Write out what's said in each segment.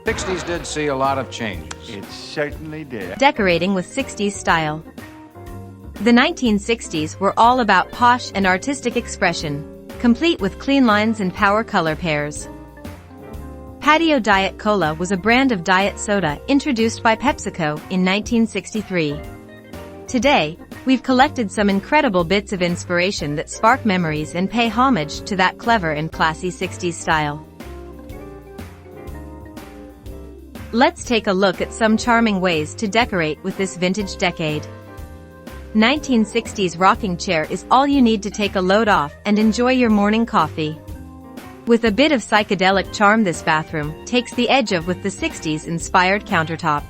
60s did see a lot of changes. It certainly did. Decorating with 60s style. The 1960s were all about posh and artistic expression, complete with clean lines and power color pairs. Patio Diet Cola was a brand of diet soda introduced by PepsiCo in 1963. Today, we've collected some incredible bits of inspiration that spark memories and pay homage to that clever and classy 60s style. Let's take a look at some charming ways to decorate with this vintage decade. 1960s rocking chair is all you need to take a load off and enjoy your morning coffee. With a bit of psychedelic charm, this bathroom takes the edge off with the 60s-inspired countertop.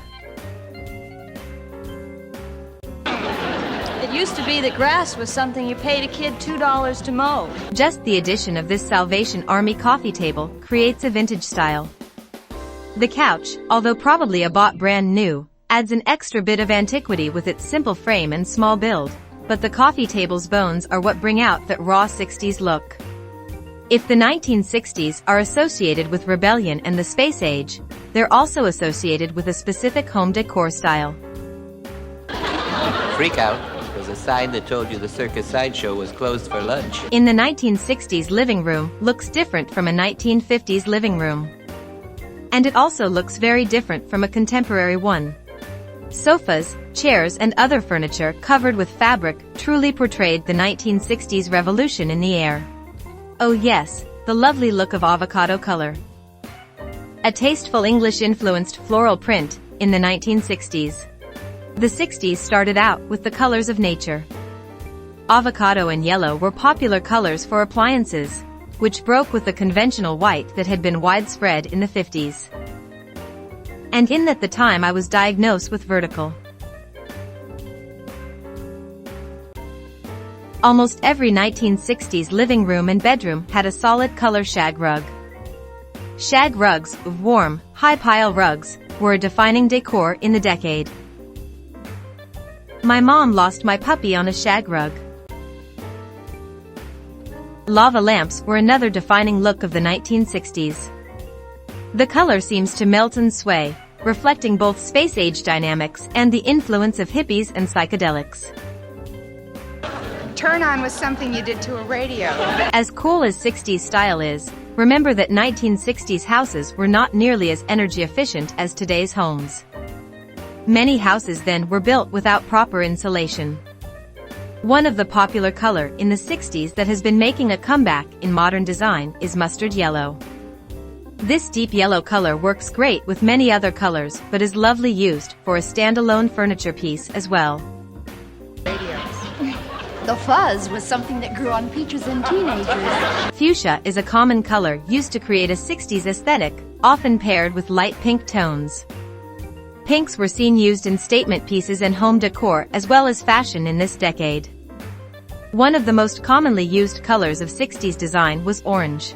It used to be that grass was something you paid a kid $2 to mow. Just the addition of this Salvation Army coffee table creates a vintage style. The couch, although probably a bought brand new, adds an extra bit of antiquity with its simple frame and small build, but the coffee table's bones are what bring out that raw 60s look. If the 1960s are associated with rebellion and the space age, they're also associated with a specific home decor style. Freak out was a sign that told you the circus sideshow was closed for lunch. In the 1960s, living room looks different from a 1950s living room. And it also looks very different from a contemporary one. Sofas, chairs and other furniture covered with fabric truly portrayed the 1960s revolution in the air. Oh yes, the lovely look of avocado color. A tasteful English-influenced floral print in the 1960s. The 60s started out with the colors of nature. Avocado and yellow were popular colors for appliances, which broke with the conventional white that had been widespread in the 50s. And in that the time I was diagnosed with vertigo. Almost every 1960s living room and bedroom had a solid color shag rug. Shag rugs, warm, high-pile rugs, were a defining decor in the decade. My mom lost my puppy on a shag rug. Lava lamps were another defining look of the 1960s. The color seems to melt and sway, reflecting both space-age dynamics and the influence of hippies and psychedelics. Turn on was something you did to a radio. As cool as 60s style is, remember that 1960s houses were not nearly as energy efficient as today's homes. Many houses then were built without proper insulation. One of the popular color in the 60s that has been making a comeback in modern design is mustard yellow. This deep yellow color works great with many other colors but is lovely used for a standalone furniture piece as well. The fuzz was something that grew on peaches and teenagers. Fuchsia is a common color used to create a 60s aesthetic, often paired with light pink tones. Pinks were seen used in statement pieces and home decor as well as fashion in this decade. One of the most commonly used colors of 60s design was orange.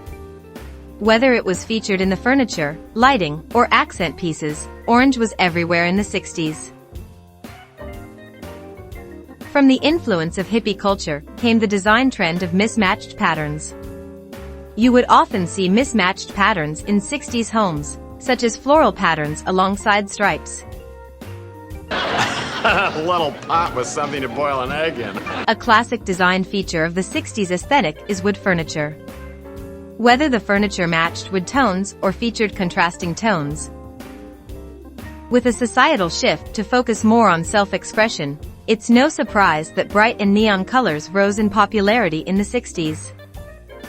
Whether it was featured in the furniture, lighting, or accent pieces, orange was everywhere in the 60s. From the influence of hippie culture came the design trend of mismatched patterns. You would often see mismatched patterns in 60s homes, such as floral patterns alongside stripes. A little pot was something to boil an egg in. A classic design feature of the 60s aesthetic is wood furniture. Whether the furniture matched wood tones or featured contrasting tones. With a societal shift to focus more on self-expression, it's no surprise that bright and neon colors rose in popularity in the 60s.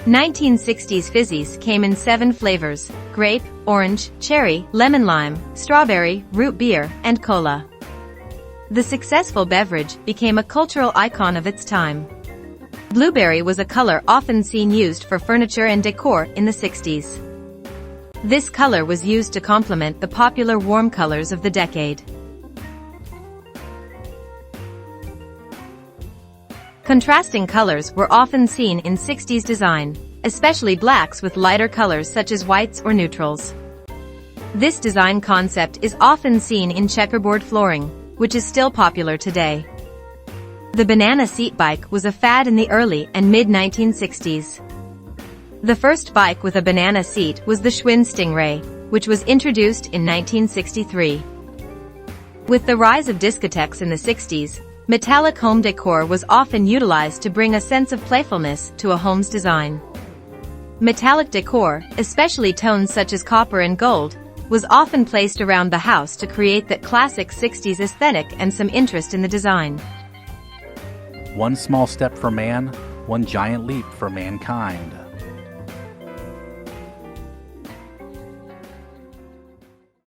1960s fizzies came in 7 flavors: grape, orange, cherry, lemon lime, strawberry, root beer, and cola. The successful beverage became a cultural icon of its time. Blueberry was a color often seen used for furniture and decor in the 60s. This color was used to complement the popular warm colors of the decade. Contrasting colors were often seen in 60s design, especially blacks with lighter colors such as whites or neutrals. This design concept is often seen in checkerboard flooring, which is still popular today. The banana seat bike was a fad in the early and mid-1960s. The first bike with a banana seat was the Schwinn Stingray, which was introduced in 1963. With the rise of discotheques in the 60s, metallic home decor was often utilized to bring a sense of playfulness to a home's design. Metallic decor, especially tones such as copper and gold, was often placed around the house to create that classic 60s aesthetic and some interest in the design. One small step for man, one giant leap for mankind.